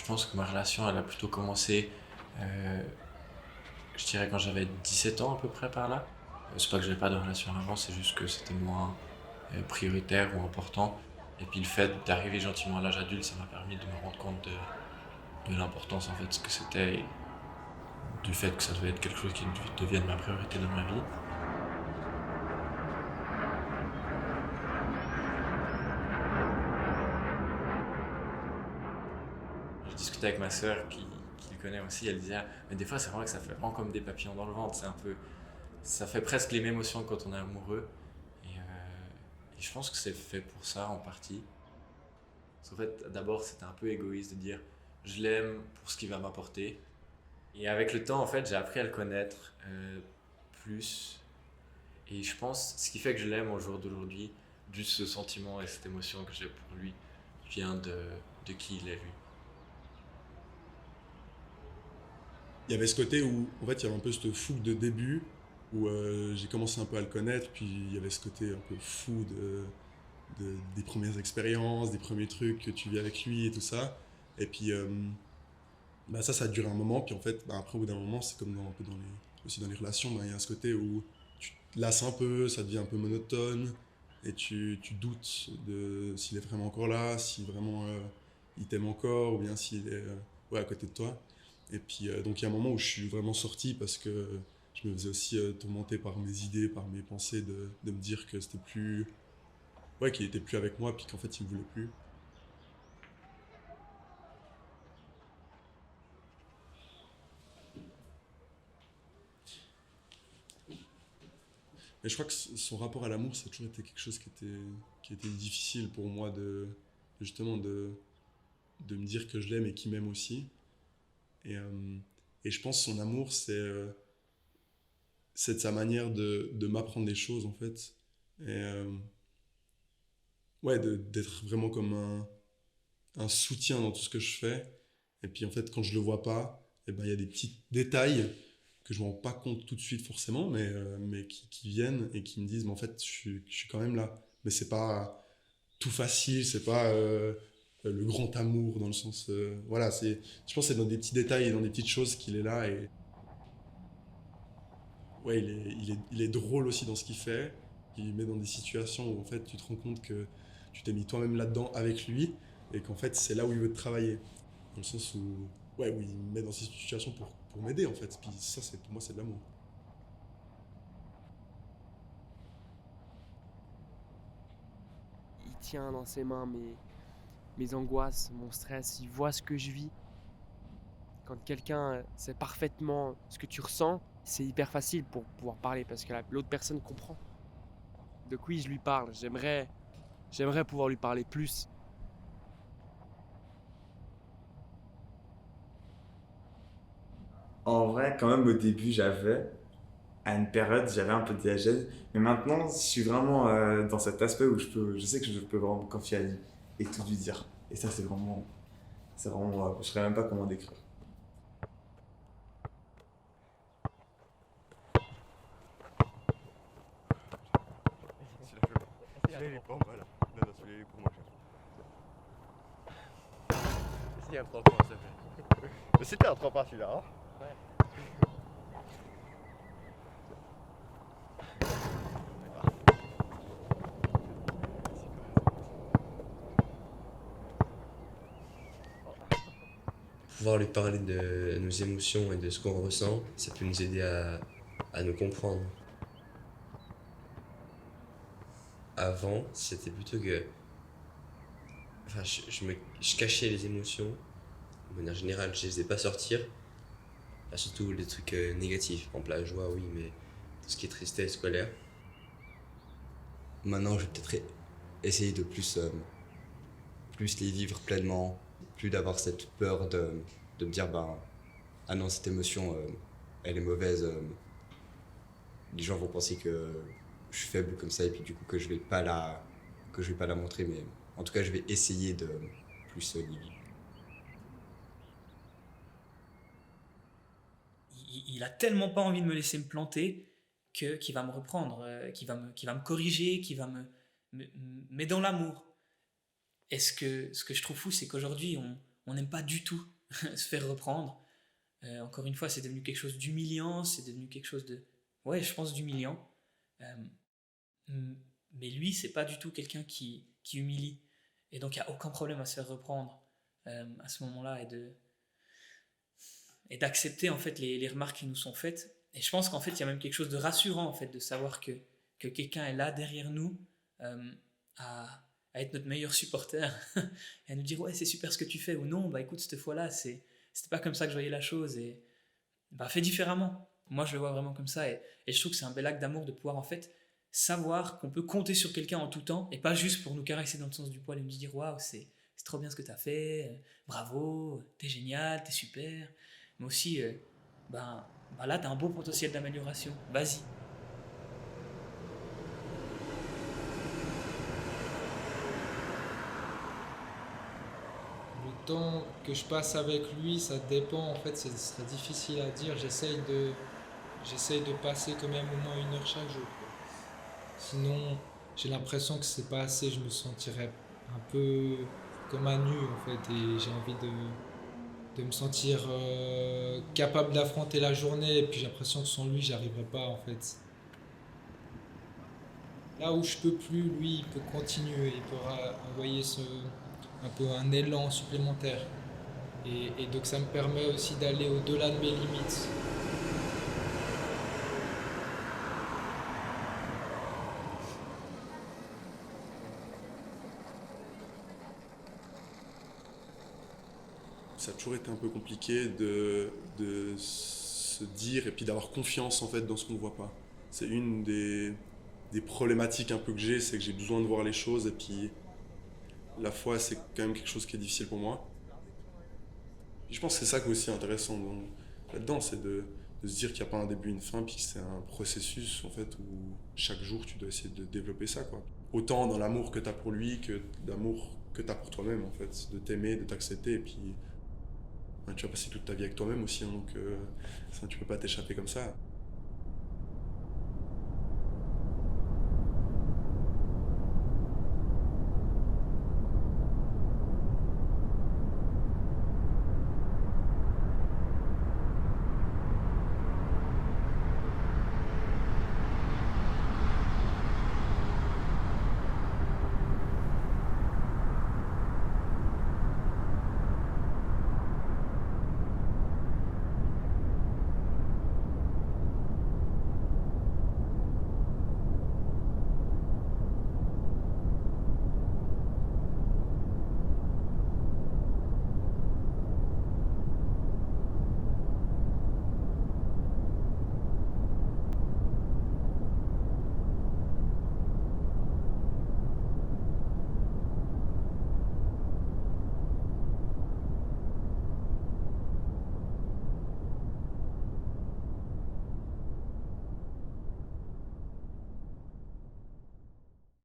Je pense que ma relation, elle a plutôt commencé, euh, je dirais, quand j'avais 17 ans à peu près par là. C'est pas que j'avais pas de relation avant, c'est juste que c'était moins prioritaire ou important. Et puis le fait d'arriver gentiment à l'âge adulte, ça m'a permis de me rendre compte de l'importance en fait, ce que c'était, et du fait que ça devait être quelque chose qui devienne ma priorité dans ma vie. Je discutais avec ma sœur qui le connaît aussi, elle disait ah, mais des fois c'est vrai que ça fait vraiment comme des papillons dans le ventre, c'est un peu, ça fait presque les mêmes émotions que quand on est amoureux. Et je pense que c'est fait pour ça en partie. Parce qu'en fait, d'abord, c'était un peu égoïste de dire je l'aime pour ce qu'il va m'apporter. Et avec le temps, en fait, j'ai appris à le connaître plus. Et je pense, ce qui fait que je l'aime au jour d'aujourd'hui, juste ce sentiment et cette émotion que j'ai pour lui, vient de qui il est lui. Il y avait ce côté où, en fait, il y avait un peu cette fougue de début, où j'ai commencé un peu à le connaître, puis il y avait ce côté un peu fou des premières expériences, des premiers trucs que tu vis avec lui et tout ça. Et puis, bah ça a duré un moment, puis en fait, bah après, au bout d'un moment, c'est comme un peu aussi dans les relations, bah, il y a ce côté où tu te lasses un peu, ça devient un peu monotone, et tu doutes de s'il est vraiment encore là, si vraiment il t'aime encore, ou bien s'il est ouais, à côté de toi. Et puis, donc il y a un moment où je suis vraiment sorti parce que je me faisais aussi tourmenter par mes idées, par mes pensées, de me dire que c'était plus. Ouais, qu'il était plus avec moi, puis qu'en fait il me voulait plus. Mais je crois que son rapport à l'amour, ça a toujours été quelque chose qui était difficile pour moi justement de me dire que je l'aime et qu'il m'aime aussi. Et, euh, et je pense que son amour, c'est de sa manière de m'apprendre des choses en fait. Et ouais, d'être vraiment comme un soutien dans tout ce que je fais. Et puis en fait, quand je le vois pas, eh ben, il y a des petits détails que je me rends pas compte tout de suite forcément, mais qui viennent et qui me disent, mais en fait, je suis quand même là. Mais c'est pas tout facile, c'est pas le grand amour dans le sens. Voilà, je pense que c'est dans des petits détails et dans des petites choses qu'il est là. Et ouais, il est drôle aussi dans ce qu'il fait. Il met dans des situations où en fait, tu te rends compte que tu t'es mis toi-même là-dedans avec lui et qu'en fait, c'est là où il veut te travailler. Dans le sens où, ouais, où il me met dans ces situations pour m'aider en fait. Puis ça, pour moi, c'est de l'amour. Il tient dans ses mains mes angoisses, mon stress, il voit ce que je vis. Quand quelqu'un sait parfaitement ce que tu ressens, c'est hyper facile pour pouvoir parler parce que l'autre personne comprend. Donc oui, je lui parle. J'aimerais pouvoir lui parler plus. En vrai, quand même, au début, à une période, j'avais un peu de diagèse. Mais maintenant, je suis vraiment dans cet aspect où je sais que je peux vraiment me confier à lui et tout lui dire. Et ça, c'est vraiment, je ne saurais même pas comment décrire. Celui-là, il est pas mal. Non, non, celui-là, il est pour moi. Est-ce qu'il y a un 3 points, s'il te plaît? Mais c'était un 3 points celui-là, hein? Pouvoir lui parler de nos émotions et de ce qu'on ressent, ça peut nous aider à nous comprendre. Avant, c'était plutôt que. Enfin, je cachais les émotions. De manière générale, je les faisais pas sortir. Enfin, surtout les trucs négatifs. Par exemple, la joie, oui, mais tout ce qui est tristesse, colère. Maintenant, je vais peut-être essayer de plus les vivre pleinement. Plus d'avoir cette peur de me dire, ben, ah non, cette émotion, elle est mauvaise. Les gens vont penser que je suis faible comme ça et puis du coup que je vais pas la montrer, mais en tout cas je vais essayer de plus les vivre. Il a tellement pas envie de me laisser me planter qu'il va me reprendre, qu'il va me corriger, mais dans l'amour. Et ce que je trouve fou, c'est qu'aujourd'hui, on n'aime pas du tout se faire reprendre. Encore une fois, c'est devenu quelque chose d'humiliant, c'est devenu quelque chose de, ouais, je pense d'humiliant. Mais lui, c'est pas du tout quelqu'un qui humilie. Et donc, il n'y a aucun problème à se faire reprendre à ce moment-là et d'accepter en fait les remarques qui nous sont faites. Et je pense qu'en fait, il y a même quelque chose de rassurant en fait de savoir que quelqu'un est là derrière nous à être notre meilleur supporter et à nous dire ouais, c'est super ce que tu fais, ou non, bah écoute, cette fois-là, c'était pas comme ça que je voyais la chose, et bah fais différemment. Moi, je le vois vraiment comme ça, et je trouve que c'est un bel acte d'amour de pouvoir en fait savoir qu'on peut compter sur quelqu'un en tout temps, et pas juste pour nous caresser dans le sens du poil et nous dire waouh, c'est trop bien ce que tu as fait, bravo, t'es génial, t'es super, mais aussi bah là, t'as un beau potentiel d'amélioration, vas-y. Le temps que je passe avec lui, ça dépend, en fait, ce serait difficile à dire. J'essaye de passer quand même au moins 1 heure chaque jour, quoi. Sinon, j'ai l'impression que c'est pas assez, je me sentirais un peu comme un nu, en fait, et j'ai envie de me sentir capable d'affronter la journée, et puis j'ai l'impression que sans lui, j'y arriverais pas, en fait. Là où je peux plus, lui, il peut continuer, il peut envoyer un peu un élan supplémentaire. Et donc ça me permet aussi d'aller au-delà de mes limites. Ça a toujours été un peu compliqué de se dire et puis d'avoir confiance en fait dans ce qu'on ne voit pas. C'est une des problématiques un peu que j'ai, c'est que j'ai besoin de voir les choses et puis la foi c'est quand même quelque chose qui est difficile pour moi. Et je pense que c'est ça qui est aussi intéressant là-dedans, c'est de se dire qu'il n'y a pas un début, une fin, puis que c'est un processus en fait où chaque jour tu dois essayer de développer ça, quoi. Autant dans l'amour que tu as pour lui que l'amour que tu as pour toi-même en fait, de t'aimer, de t'accepter et puis tu vas passer toute ta vie avec toi-même aussi, hein, donc ça, tu peux pas t'échapper comme ça.